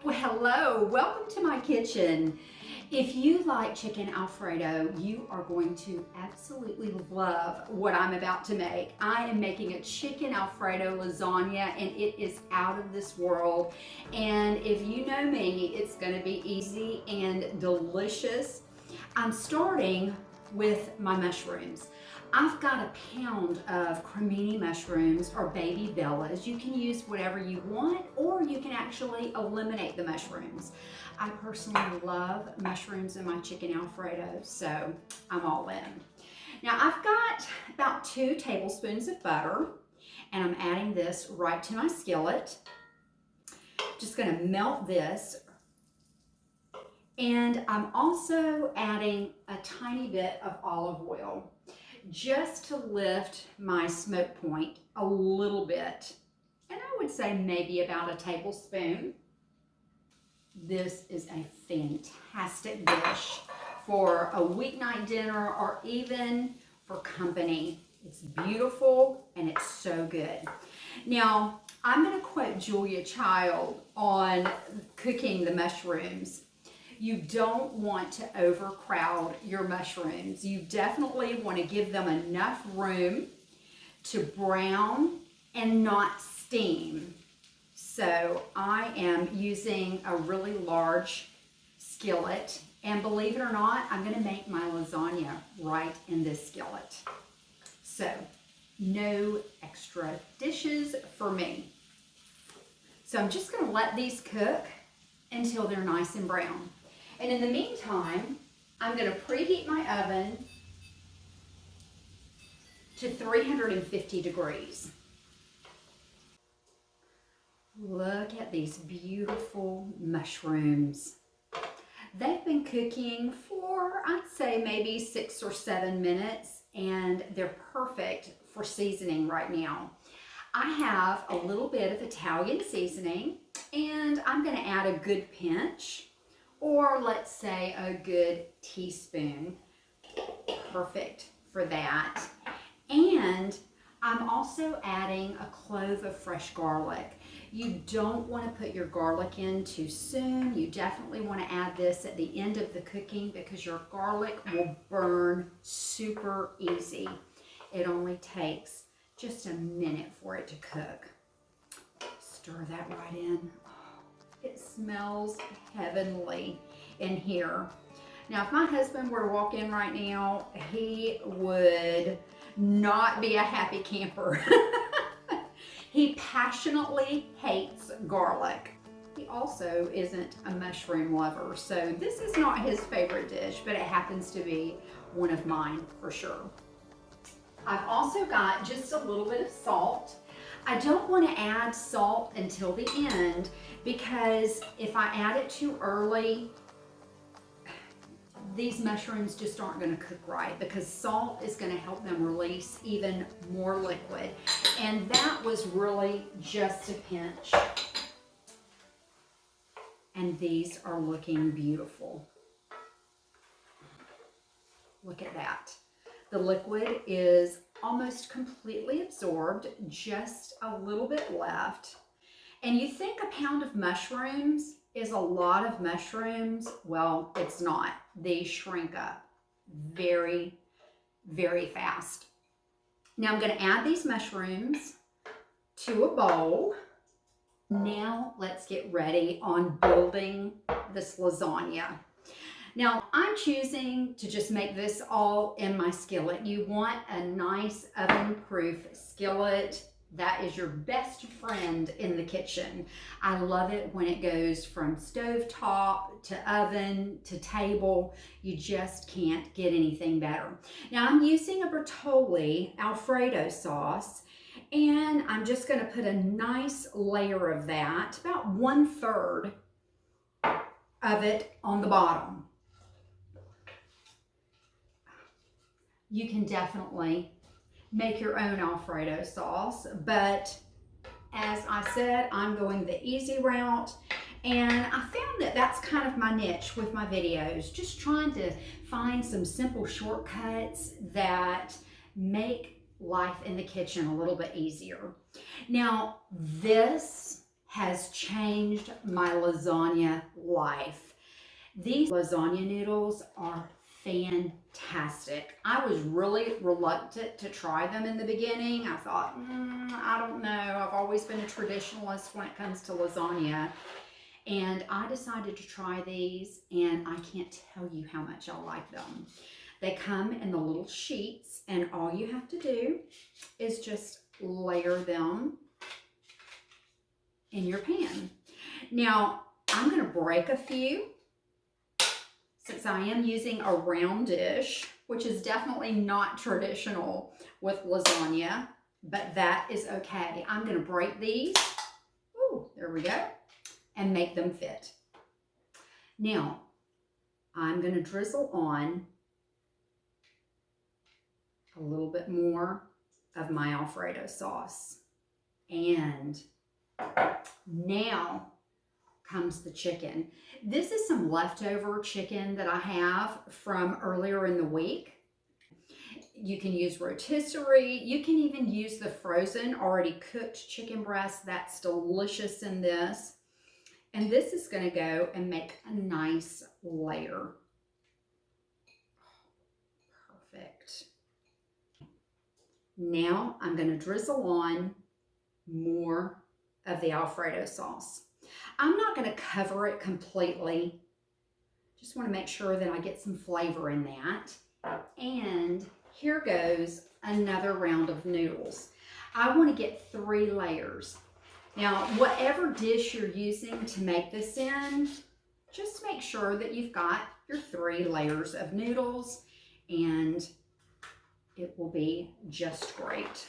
Well, hello, welcome to my kitchen. If you like chicken Alfredo, you are going to absolutely love what I'm about to make. I am making a chicken Alfredo lasagna and it is out of this world. And if you know me, it's going to be easy and delicious. I'm starting with my mushrooms. I've got a pound of cremini mushrooms or baby bellas. You can use whatever you want, or you can actually eliminate the mushrooms. I personally love mushrooms in my chicken Alfredo, so I'm all in. Now I've got about 2 tablespoons of butter, and I'm adding this right to my skillet. Just gonna melt this. And I'm also adding a tiny bit of olive oil, just to lift my smoke point a little bit. And I would say maybe about a tablespoon. This is a fantastic dish for a weeknight dinner or even for company. It's beautiful and it's so good. Now, I'm going to quote Julia Child on cooking the mushrooms. You don't want to overcrowd your mushrooms. You definitely want to give them enough room to brown and not steam. So I am using a really large skillet, and believe it or not, I'm going to make my lasagna right in this skillet. So no extra dishes for me. So I'm just going to let these cook until they're nice and brown. And in the meantime, I'm going to preheat my oven to 350 degrees. Look at these beautiful mushrooms. They've been cooking for, I'd say, maybe 6 or 7 minutes, and they're perfect for seasoning right now. I have a little bit of Italian seasoning, and I'm going to add a good pinch, or let's say a good teaspoon. Perfect for that. And I'm also adding a clove of fresh garlic. You don't want to put your garlic in too soon. You definitely want to add this at the end of the cooking because your garlic will burn super easy. It only takes just a minute for it to cook. Stir that right in. It smells heavenly in here. Now, if my husband were to walk in right now, he would not be a happy camper. He passionately hates garlic. He also isn't a mushroom lover, so this is not his favorite dish, but it happens to be one of mine for sure. I've also got just a little bit of salt. I don't want to add salt until the end because if I add it too early, these mushrooms just aren't going to cook right because salt is going to help them release even more liquid. And that was really just a pinch. And these are looking beautiful. Look at that. The liquid is almost completely absorbed, just a little bit left. And you think a pound of mushrooms is a lot of mushrooms? Well, it's not. They shrink up very, very fast. Now I'm going to add these mushrooms to a bowl. Now let's get ready on building this lasagna. Now, I'm choosing to just make this all in my skillet. You want a nice oven-proof skillet. That is your best friend in the kitchen. I love it when it goes from stovetop to oven to table. You just can't get anything better. Now, I'm using a Bertolli Alfredo sauce, and I'm just going to put a nice layer of that, about 1/3 of it on the bottom. You can definitely make your own Alfredo sauce, but as I said, I'm going the easy route, and I found that that's kind of my niche with my videos, just trying to find some simple shortcuts that make life in the kitchen a little bit easier. Now, this has changed my lasagna life. These lasagna noodles are fantastic. I was really reluctant to try them in the beginning. I thought, I don't know. I've always been a traditionalist when it comes to lasagna. And I decided to try these, and I can't tell you how much I like them. They come in the little sheets, and all you have to do is just layer them in your pan. Now, I'm going to break a few since I am using a round dish, which is definitely not traditional with lasagna, but that is okay. I'm going to break these. Ooh, there we go. And make them fit. Now, I'm going to drizzle on a little bit more of my Alfredo sauce. And now comes the chicken. This is some leftover chicken that I have from earlier in the week. You can use rotisserie. You can even use the frozen, already cooked chicken breast. That's delicious in this. And this is going to go and make a nice layer. Perfect. Now I'm going to drizzle on more of the Alfredo sauce. I'm not going to cover it completely. Just want to make sure that I get some flavor in that. And here goes another round of noodles. I want to get 3 layers. Now, whatever dish you're using to make this in, just make sure that you've got your 3 layers of noodles, and it will be just great.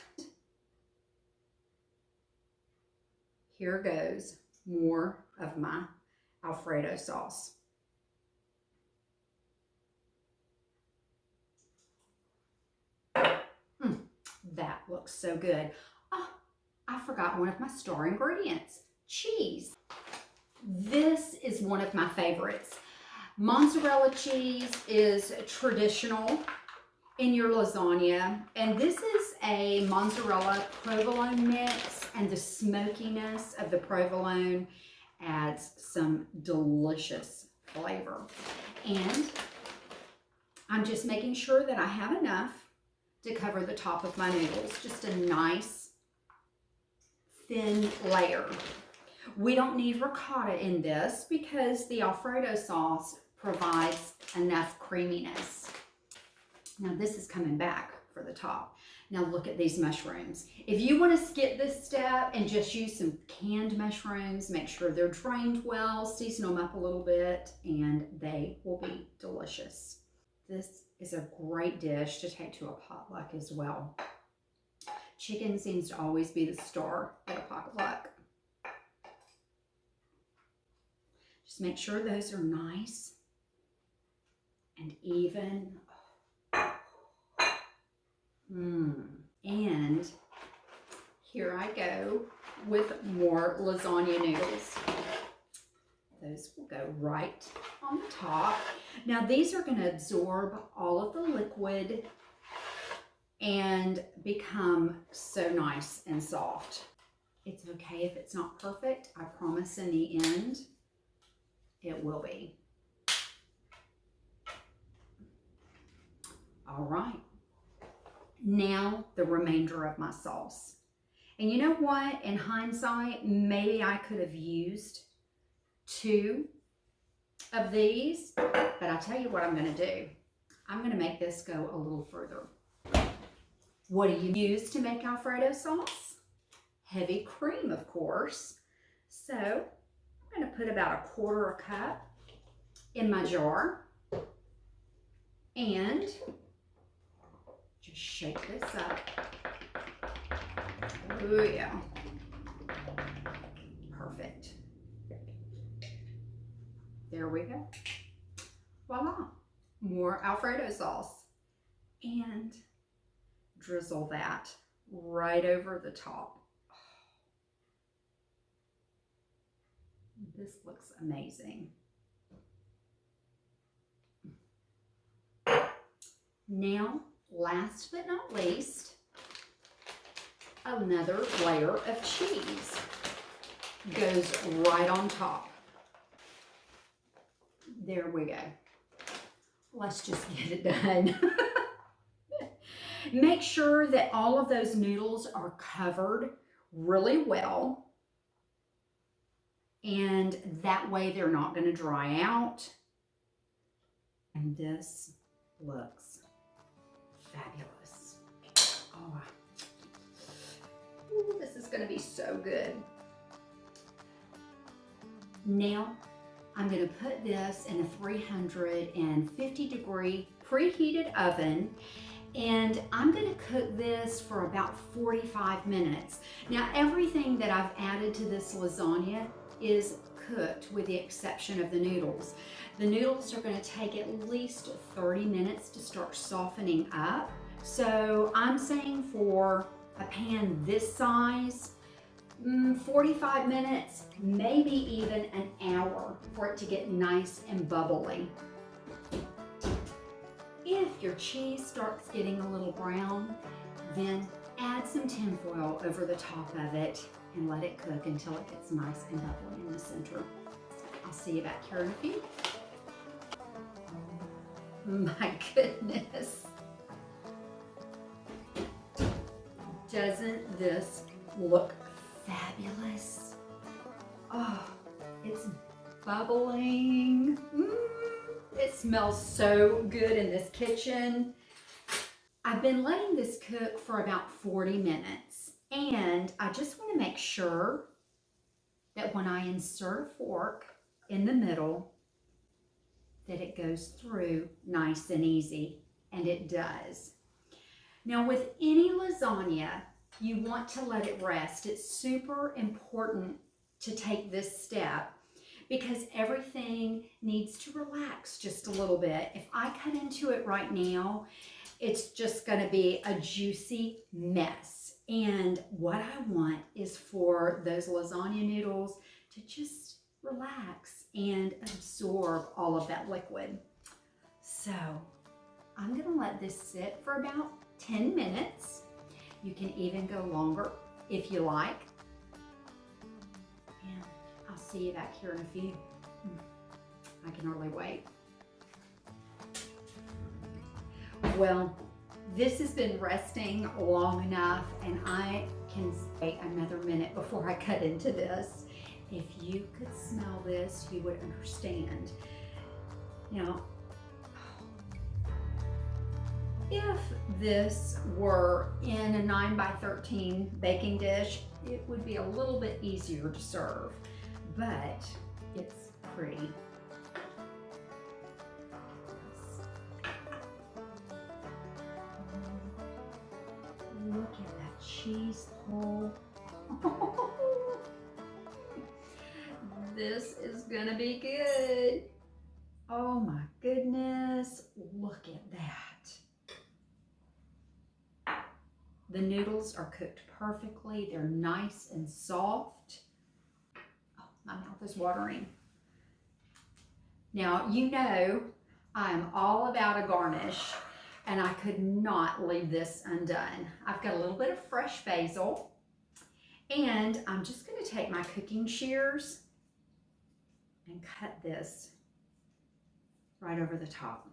Here goes more of my Alfredo sauce. That looks so good. Oh, I forgot one of my star ingredients, cheese. This is one of my favorites. Mozzarella cheese is traditional in your lasagna, and this is a mozzarella provolone mix, and the smokiness of the provolone adds some delicious flavor. And I'm just making sure that I have enough to cover the top of my noodles, just a nice thin layer. We don't need ricotta in this because the Alfredo sauce provides enough creaminess. Now this is coming back for the top. Now look at these mushrooms. If you want to skip this step and just use some canned mushrooms, make sure they're drained well, season them up a little bit, and they will be delicious. This is a great dish to take to a potluck as well. Chicken seems to always be the star at a potluck. Just make sure those are nice and even. And here I go with more lasagna noodles. Those will go right on the top. Now these are going to absorb all of the liquid and become so nice and soft. It's okay if it's not perfect. I promise in the end, it will be. All right. Now the remainder of my sauce. And you know what? In hindsight, maybe I could have used 2 of these, but I'll tell you what I'm going to do. I'm going to make this go a little further. What do you use to make Alfredo sauce? Heavy cream, of course. So I'm going to put about 1/4 cup in my jar and just shake this up. Oh yeah. Perfect. There we go. Voila. More Alfredo sauce. And drizzle that right over the top. This looks amazing. Now, last but not least, another layer of cheese. goes right on top. There we go. Let's just get it done. Make sure that all of those noodles are covered really well. And that way they're not going to dry out. And this looks fabulous. Oh, ooh, this is going to be so good. Now, I'm going to put this in a 350-degree preheated oven, and I'm going to cook this for about 45 minutes. Now, everything that I've added to this lasagna is cooked with the exception of the noodles. The noodles are going to take at least 30 minutes to start softening up. So I'm saying for a pan this size, 45 minutes, maybe even an hour for it to get nice and bubbly. If your cheese starts getting a little brown, then add some tin foil over the top of it and let it cook until it gets nice and bubbly in the center. I'll see you back here in a few. My goodness. Doesn't this look fabulous? Oh, it's bubbling. It smells so good in this kitchen. I've been letting this cook for about 40 minutes, and I just want to make sure that when I insert a fork in the middle, that it goes through nice and easy, and it does. Now, with any lasagna, you want to let it rest. It's super important to take this step because everything needs to relax just a little bit. If I cut into it right now, it's just going to be a juicy mess. And what I want is for those lasagna noodles to just relax and absorb all of that liquid. So I'm going to let this sit for about 10 minutes. You can even go longer if you like. And I'll see you back here in a few. I can hardly wait. Well, this has been resting long enough, and I can wait another minute before I cut into this. If you could smell this, you would understand. Now, if this were in a 9x13 baking dish, it would be a little bit easier to serve, but it's pretty. Look at that cheese hole. This is gonna be good. Oh my goodness, look at that. The noodles are cooked perfectly. They're nice and soft. Oh, my mouth is watering. Now, you know I'm all about a garnish, and I could not leave this undone. I've got a little bit of fresh basil, and I'm just going to take my cooking shears and cut this right over the top.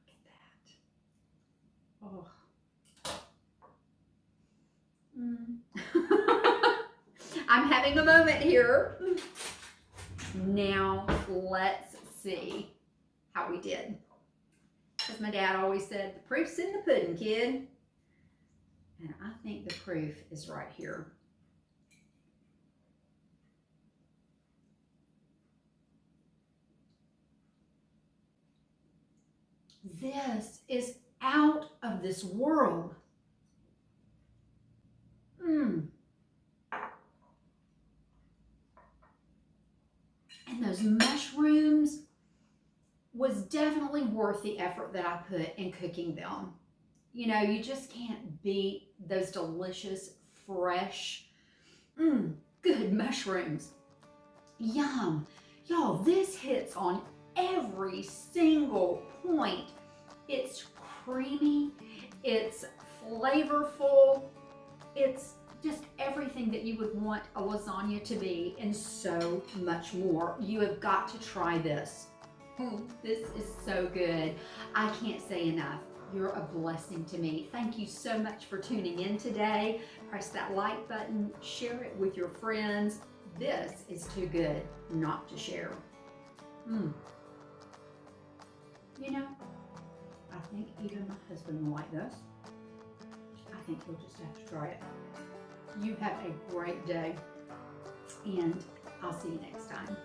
Look at that. Oh. I'm having a moment here. Now let's see how we did. As my dad always said, the proof's in the pudding, kid. And I think the proof is right here. This is out of this world. And those mushrooms was definitely worth the effort that I put in cooking them. You know, you just can't beat those delicious, fresh, good mushrooms. Yum. Y'all, this hits on every single point. It's creamy, it's flavorful, it's just everything that you would want a lasagna to be and so much more. You have got to try this. This is so good. I can't say enough. You're a blessing to me. Thank you so much for tuning in today. Press that like button, share it with your friends. This is too good not to share. You know, I think even my husband will like this. I think you'll just have to try it. You have a great day, and I'll see you next time.